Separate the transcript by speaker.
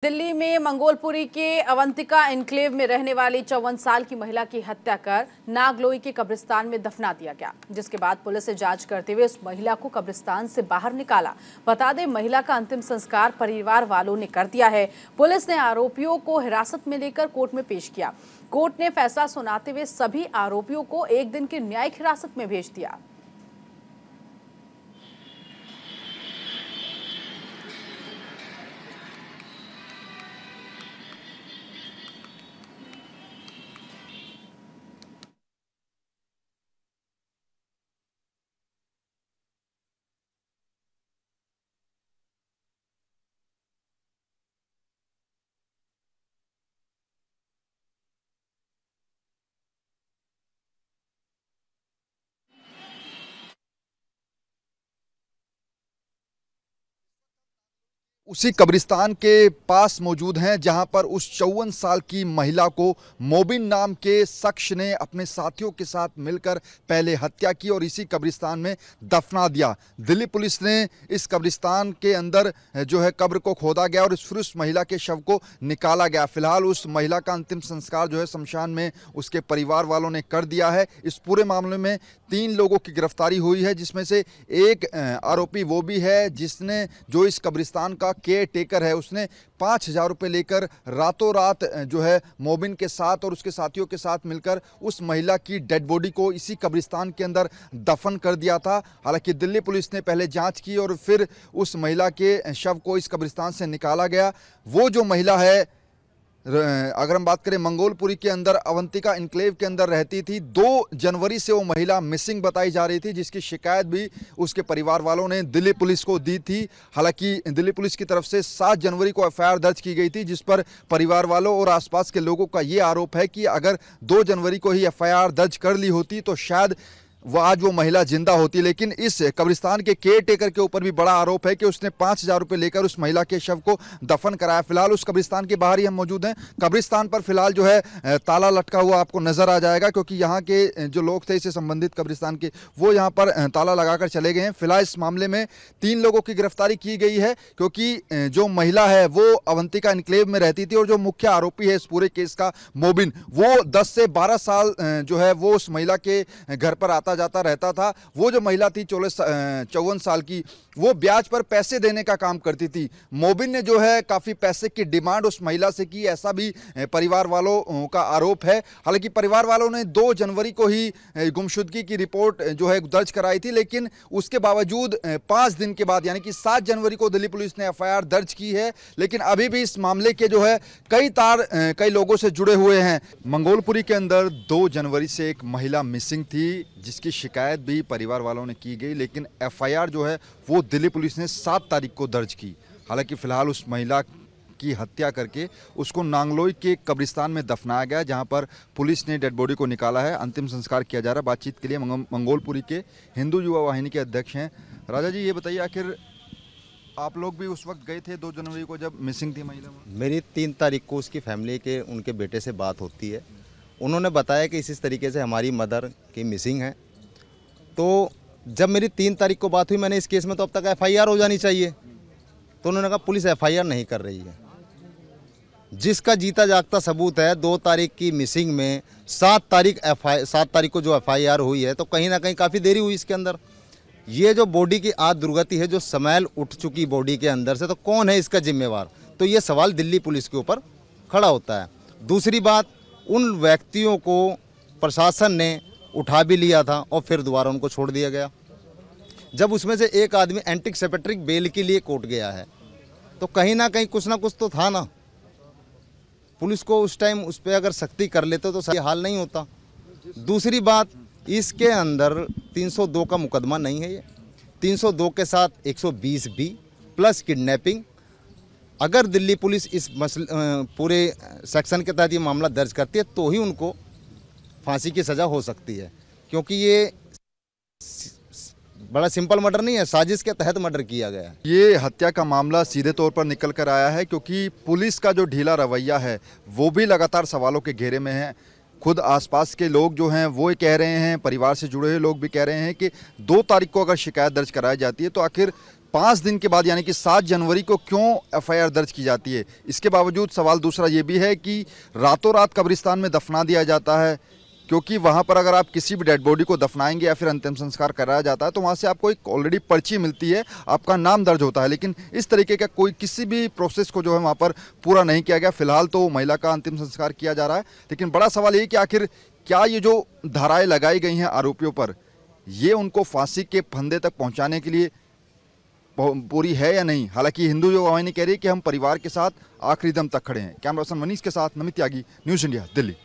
Speaker 1: दिल्ली में मंगोलपुरी के अवंतिका एन्क्लेव में रहने वाली 54 साल की महिला की हत्या कर नागलोई के कब्रिस्तान में दफना दिया गया, जिसके बाद पुलिस ने जांच करते हुए उस महिला को कब्रिस्तान से बाहर निकाला। बता दें, महिला का अंतिम संस्कार परिवार वालों ने कर दिया है। पुलिस ने आरोपियों को हिरासत में लेकर कोर्ट में पेश किया। कोर्ट ने फैसला सुनाते हुए सभी आरोपियों को 1 दिन की न्यायिक हिरासत में भेज दिया।
Speaker 2: उसी कब्रिस्तान के पास मौजूद हैं जहां पर उस 54 साल की महिला को मोबिन नाम के शख्स ने अपने साथियों के साथ मिलकर पहले हत्या की और इसी कब्रिस्तान में दफना दिया। दिल्ली पुलिस ने इस कब्रिस्तान के अंदर जो है कब्र को खोदा गया और फिर उस महिला के शव को निकाला गया। फिलहाल उस महिला का अंतिम संस्कार जो है शमशान में उसके परिवार वालों ने कर दिया है। इस पूरे मामले में 3 लोगों की गिरफ्तारी हुई है, जिसमें से एक आरोपी वो भी है जिसने जो इस कब्रिस्तान का केयर टेकर है, उसने 5,000 रुपये लेकर रातों रात जो है मोबिन के साथ और उसके साथियों के साथ मिलकर उस महिला की डेड बॉडी को इसी कब्रिस्तान के अंदर दफन कर दिया था। हालांकि दिल्ली पुलिस ने पहले जांच की और फिर उस महिला के शव को इस कब्रिस्तान से निकाला गया। वो जो महिला है, अगर हम बात करें मंगोलपुरी के अंदर अवंतिका एन्क्लेव के अंदर रहती थी। 2 जनवरी से वो महिला मिसिंग बताई जा रही थी, जिसकी शिकायत भी उसके परिवार वालों ने दिल्ली पुलिस को दी थी। हालांकि दिल्ली पुलिस की तरफ से 7 जनवरी को एफआईआर दर्ज की गई थी, जिस पर परिवार वालों और आसपास के लोगों का ये आरोप है कि अगर 2 जनवरी को ही एफआईआर दर्ज कर ली होती तो शायद आज वो महिला जिंदा होती। लेकिन इस कब्रिस्तान के केयर टेकर के ऊपर भी बड़ा आरोप है कि उसने 5,000 रुपये लेकर उस महिला के शव को दफन कराया। फिलहाल उस कब्रिस्तान के बाहर ही हम मौजूद हैं। कब्रिस्तान पर फिलहाल जो है ताला लटका हुआ आपको नजर आ जाएगा, क्योंकि यहाँ के जो लोग थे इससे संबंधित कब्रिस्तान के, वो यहाँ पर ताला लगाकर चले गए हैं। फिलहाल इस मामले में 3 लोगों की गिरफ्तारी की गई है, क्योंकि जो महिला है वो अवंतिका एन्क्लेव में रहती थी और जो मुख्य आरोपी है इस पूरे केस का मोबिन, वो 10 से 12 साल जो है वो उस महिला के घर पर आता जाता रहता था। वो जो महिला थी 54 साल की, वो ब्याज पर पैसे देने का काम करती थी। मोबिन ने जो है काफी पैसे की डिमांड उस महिला से की, ऐसा भी परिवार वालों का आरोप है। हालांकि परिवार वालों ने 2 जनवरी को ही गुमशुदगी की रिपोर्ट जो है दर्ज कराई थी, लेकिन उसके बावजूद 5 दिन के बाद यानी कि 7 जनवरी को दिल्ली पुलिस ने एफआईआर दर्ज की है। लेकिन अभी भी इस मामले के जो है कई लोगों से जुड़े हुए हैं। मंगोलपुरी के अंदर 2 जनवरी से एक महिला मिसिंग थी, जिसकी शिकायत भी परिवार वालों ने की गई, लेकिन एफआईआर जो है वो दिल्ली पुलिस ने 7 तारीख को दर्ज की। हालांकि फिलहाल उस महिला की हत्या करके उसको नांगलोई के कब्रिस्तान में दफनाया गया, जहां पर पुलिस ने डेड बॉडी को निकाला है, अंतिम संस्कार किया जा रहा है। बातचीत के लिए मंगोलपुरी के हिंदू युवा वाहिनी के अध्यक्ष हैं राजा जी, ये बताइए, आखिर आप लोग भी उस वक्त गए थे 2 जनवरी को जब मिसिंग थी महिला?
Speaker 3: मेरी 3 तारीख को उसकी फैमिली के उनके बेटे से बात होती है। उन्होंने बताया कि इस तरीके से हमारी मदर की मिसिंग है। तो जब मेरी 3 तारीख को बात हुई, मैंने इस केस में तो अब तक एफआईआर हो जानी चाहिए, तो उन्होंने कहा पुलिस एफआईआर नहीं कर रही है। जिसका जीता जागता सबूत है 2 तारीख की मिसिंग में 7 तारीख को जो एफआईआर हुई है, तो कहीं ना कहीं काफ़ी देरी हुई इसके अंदर। ये जो बॉडी की आज दुर्गति है, जो स्मेल उठ चुकी बॉडी के अंदर से, तो कौन है इसका जिम्मेवार? तो ये सवाल दिल्ली पुलिस के ऊपर खड़ा होता है। दूसरी बात, उन व्यक्तियों को प्रशासन ने उठा भी लिया था और फिर दोबारा उनको छोड़ दिया गया। जब उसमें से एक आदमी एंटी सेपेट्रिक बेल के लिए कोर्ट गया है, तो कहीं ना कहीं कुछ ना कुछ तो था ना। पुलिस को उस टाइम उस पर अगर सख्ती कर लेते तो सही हाल नहीं होता। दूसरी बात, इसके अंदर 302 का मुकदमा नहीं है, ये 302 के साथ 120 भी प्लस किडनैपिंग। अगर दिल्ली पुलिस इस पूरे सेक्शन के तहत ये मामला दर्ज करती है तो ही उनको फांसी की सज़ा हो सकती है, क्योंकि ये बड़ा सिंपल मर्डर नहीं है, साजिश के तहत मर्डर किया गया है।
Speaker 2: ये हत्या का मामला सीधे तौर पर निकल कर आया है, क्योंकि पुलिस का जो ढीला रवैया है वो भी लगातार सवालों के घेरे में है। खुद आसपास के लोग जो हैं वो कह रहे हैं, परिवार से जुड़े हुए लोग भी कह रहे हैं कि 2 तारीख को अगर शिकायत दर्ज कराई जाती है तो आखिर 5 दिन के बाद यानी कि 7 जनवरी को क्यों एफआईआर दर्ज की जाती है? इसके बावजूद सवाल दूसरा ये भी है कि रातों रात कब्रिस्तान में दफना दिया जाता है, क्योंकि वहाँ पर अगर आप किसी भी डेड बॉडी को दफनाएंगे या फिर अंतिम संस्कार कराया जाता है तो वहाँ से आपको एक ऑलरेडी पर्ची मिलती है, आपका नाम दर्ज होता है। लेकिन इस तरीके का कोई किसी भी प्रोसेस को जो है वहाँ पर पूरा नहीं किया गया। फिलहाल तो महिला का अंतिम संस्कार किया जा रहा है, लेकिन बड़ा सवाल ये कि आखिर क्या ये जो धाराएं लगाई गई हैं आरोपियों पर, ये उनको फांसी के फंदे तक पहुँचाने के लिए पूरी है या नहीं? हालांकि हिंदू जो गवाही कह रही है कि हम परिवार के साथ आखिरी दम तक खड़े हैं। कैमरा पर्सन मनीष के साथ नमित त्यागी, न्यूज़ इंडिया, दिल्ली।